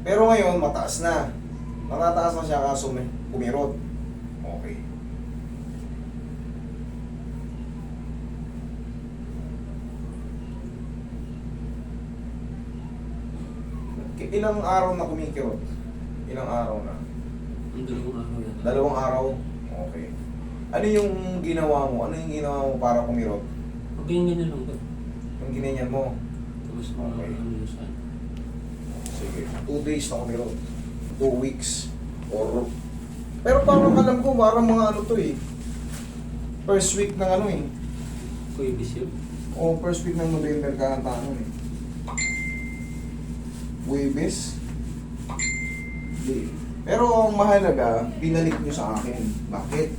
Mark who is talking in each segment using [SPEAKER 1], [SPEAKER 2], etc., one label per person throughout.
[SPEAKER 1] Pero ngayon, mataas na. Matataas na siya kaso may kumirot. Okay. Ilang araw na kumikirot? Ilang araw na?
[SPEAKER 2] Ang dalawang araw yan.
[SPEAKER 1] Dalawang araw? Okay. Ano yung ginawa mo? Ano yung ginawa mo para kumirot?
[SPEAKER 2] Pag ganyan lang ba?
[SPEAKER 1] Yung ginanyan mo?
[SPEAKER 2] Tapos mga
[SPEAKER 1] Okay.
[SPEAKER 2] ano yun saan.
[SPEAKER 1] Sige. 2 days na kumirot. 2 weeks. Or... Pero parang alam ko, parang mga ano to eh. First week ng ano eh.
[SPEAKER 2] Kuya Bisyo.
[SPEAKER 1] O first week ng November ka ang tanong eh. Huwebes? Hindi. Pero ang mahalaga, pinalik nyo sa akin. Bakit?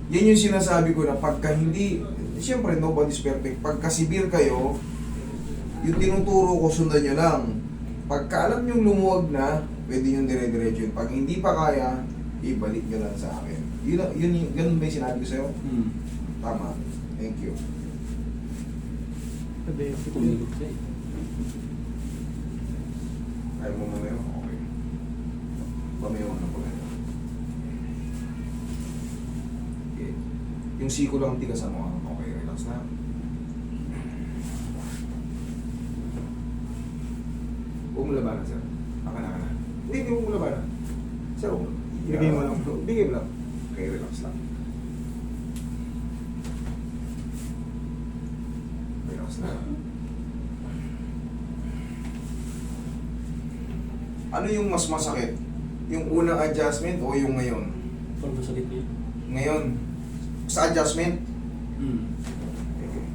[SPEAKER 1] Yan yung sinasabi ko na pagka hindi, siyempre nobody's perfect. Pagka severe kayo, yung tinuturo ko sundan nyo lang. Pagka alam nyo lumuwag na, pwede nyo dire-diretso yun. Pag hindi pa kaya, ibalik nyo lang sa akin. Ganun ba yung sinabi ko sa'yo? Tama. Thank you.
[SPEAKER 2] Kumilot siya eh.
[SPEAKER 1] Ayaw mo muna yun? Okay. Pamayaw na po ganyan. Okay. Yung siko lang ang tigasan mo. Okay, relax na. Huwag mo labanan, sir. Aka na. Hindi, huwag mo labanan. Sir, huwag mo.
[SPEAKER 3] Bigay mo lang.
[SPEAKER 1] Bigay mo lang. Okay, relax lang. Relax na. Ano yung mas masakit? Yung unang adjustment o yung ngayon?
[SPEAKER 2] Parang masakit niya.
[SPEAKER 1] Ngayon, sa adjustment, okay.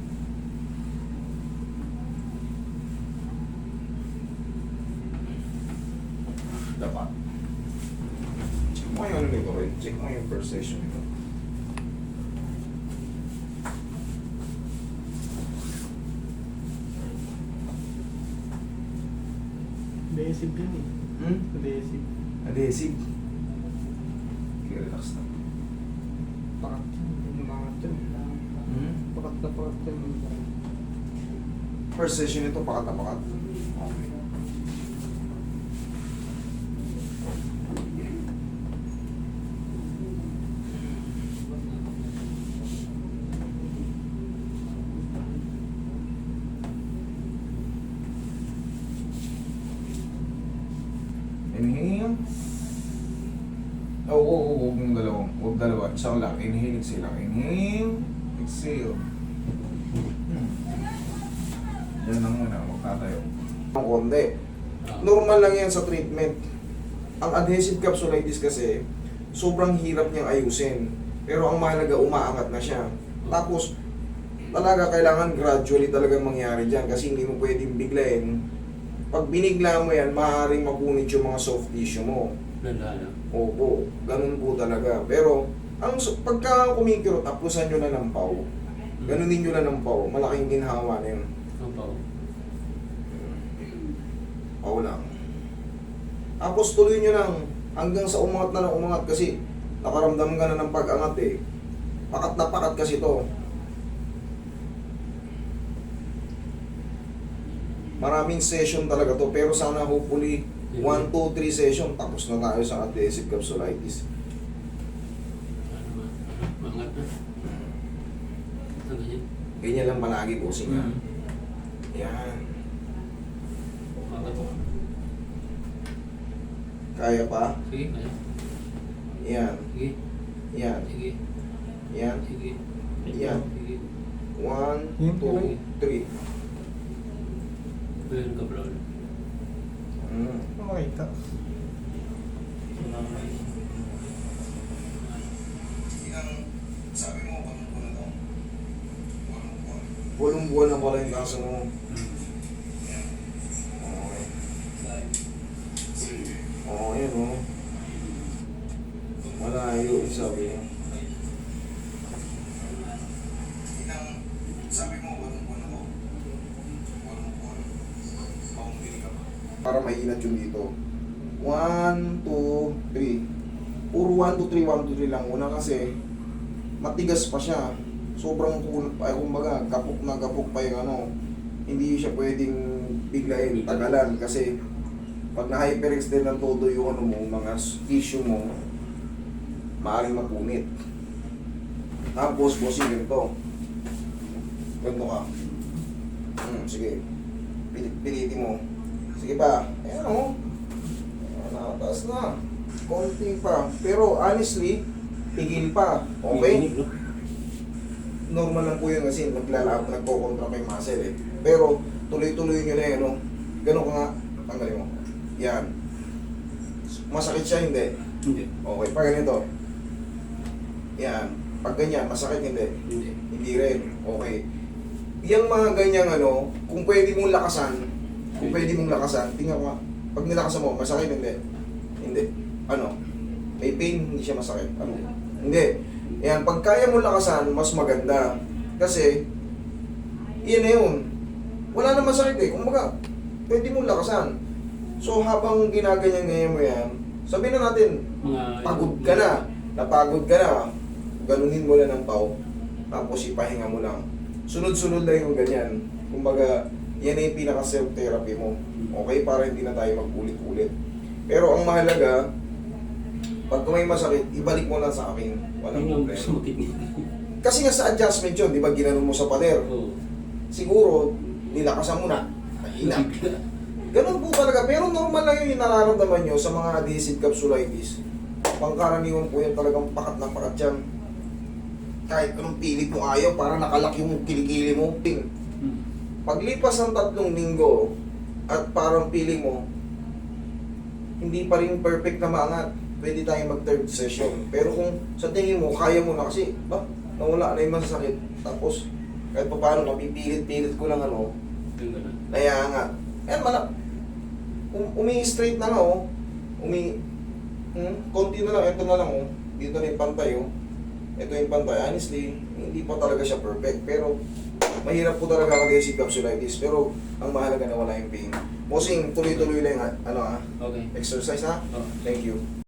[SPEAKER 1] Dapat. Check mo yung ano nito, eh. Check mo yung first session nito.
[SPEAKER 3] Adhesive yun eh. Adhesive.
[SPEAKER 1] Adhesive. Okay, relax na.
[SPEAKER 3] Pakat yun. Umangat yun. Pakat na pakat yun.
[SPEAKER 1] First session nito, pakat na pakat. Okay. Inhale. Huwag mong dalawang. Huwag dalawa. Isang lang. Inhale, exhale lang. Inhale, exhale. Yan lang muna. Magtatayo. Ang konti. Normal lang yan sa treatment. Ang adhesive capsulitis kasi, sobrang hirap niyang ayusin. Pero ang mahalaga, umaangat na siya. Tapos, talaga kailangan gradually talagang mangyari dyan kasi hindi mo pwedeng biglayin. Pag binigla mo yan, maaaring mapunit yung mga soft tissue mo.
[SPEAKER 2] Lala.
[SPEAKER 1] Opo, ganun po talaga. Pero, pagka kumikirot, apusan nyo na ng pau. Ganunin nyo na ng pau. Malaking ginhawa na yun.
[SPEAKER 2] Ang pao.
[SPEAKER 1] Pau lang. Tapos tuloy nyo lang hanggang sa umangat na umangat kasi nakaramdam ka na ng pag-angat eh. Pakat na pakat kasi to. Maraming session talaga to, pero sana hopefully 1, 2, 3 session tapos na tayo sa adhesive capsulitis.
[SPEAKER 2] Maangat na. Ang ganyan.
[SPEAKER 1] Ganyan lang palagi po siya. Yan.
[SPEAKER 2] Maangat ko.
[SPEAKER 1] Kaya pa?
[SPEAKER 2] Sige, kaya.
[SPEAKER 1] Yan.
[SPEAKER 2] Sige.
[SPEAKER 1] Yan.
[SPEAKER 2] Sige.
[SPEAKER 1] Yan.
[SPEAKER 2] Sige.
[SPEAKER 1] Yan.
[SPEAKER 2] Sige.
[SPEAKER 1] 1, 2, 3.
[SPEAKER 2] Meron ka, bro.
[SPEAKER 3] Makita.
[SPEAKER 1] Sabi mo, walong buwan na to. Walong buwan na pala yung kaso mo. Oo, yan o. Malayo yung sabi niya. Sabi mo, walong buwan na to. Walong buwan. Pakumbili ka pa. Para mainat yung dito. 1, 2, 3. Puro 1, 2, 3, 1, 2, 3 lang. Una kasi, matigas pa siya. Sobrang kunat pa. Kumbaga, gapok na gapok pa yung ano. Hindi siya pwedeng biglayin, tagalan. Kasi Pag na-hyperextend ng todo yung ano mo, mga tissue mo, maaaring mapunit. Tapos, bossing ganito. Ganito ka. Sige. Pilitin mo. Sige pa. Ayan o. Nakataas na. Konti pa. Pero honestly, tigil pa. Okay?
[SPEAKER 2] Iinig, no?
[SPEAKER 1] Normal lang po yun kasi nagko-contra kay muscle eh. Pero tuloy-tuloy nyo na yun, no? Ganun ka nga. Tanggalin mo. Yan. Masakit siya, hindi.
[SPEAKER 2] Hindi.
[SPEAKER 1] Okay, pag ganito. Yan. Pag ganyan, masakit, hindi.
[SPEAKER 2] Hindi.
[SPEAKER 1] Hindi rin. Okay. Yung mga ganyang ano, kung pwede mong lakasan, tingnan ko nga. Pag nilakasan mo, masakit, hindi. Hindi. Ano? May pain, hindi siya masakit. Ano? Hindi. Yan, pag kaya mo lakasan, mas maganda. Kasi, yun na yun. Wala na masakit eh. Kumbaga, pwede mo lakasan. So, habang ginaganyan-ganyan mo yan, sabihin na natin,
[SPEAKER 2] Mga...
[SPEAKER 1] pagod ka na, napagod ka na, ganunin mo lang ng pau, tapos ipahinga mo lang. Sunod-sunod lang yung ganyan. Kumbaga, yan na yung pinaka-self-therapy mo. Okay? Para hindi na tayo mag-ulit-ulit. Pero ang mahalaga, pag may masakit, ibalik mo lang sa akin. Walang
[SPEAKER 2] Yun ang
[SPEAKER 1] problema.
[SPEAKER 2] gusto mo tignan.
[SPEAKER 1] Kasi nga sa adjustment yun, di ba, ginanon mo sa pader.
[SPEAKER 2] Oo.
[SPEAKER 1] Siguro, nilakasan mo na. Mahina. Ganun po talaga. Pero normal lang yun yung nararamdaman nyo sa mga adhesive capsulitis. Pangkaraniwan po yan talagang pakat na pakat yan. Kahit anong pilit mo ayaw, parang nakalak yung kilikili mo. Paglipas ng 3 linggo, at parang feeling mo, hindi pa rin perfect na maangat, pwede tayong mag-third session. Pero kung sa tingin mo, kaya mo na kasi, nawala na yung masasakit. Tapos, kahit pa paano, mapipilit-pilit ko lang ano,
[SPEAKER 2] Yung ganun.
[SPEAKER 1] nayangat. Ayan, umi-straight na lang, oh. Konti na lang, ito na lang, oh. Dito na yung pantay, oh. Ito yung pantay. Honestly, hindi pa talaga siya perfect. Pero, mahirap po talaga ang adhesive capsulitis. Pero, ang mahalaga na wala yung pain. Mosing, tuloy-tuloy lang, ano,
[SPEAKER 2] Okay.
[SPEAKER 1] exercise, ha?
[SPEAKER 2] Oo.
[SPEAKER 1] Thank you.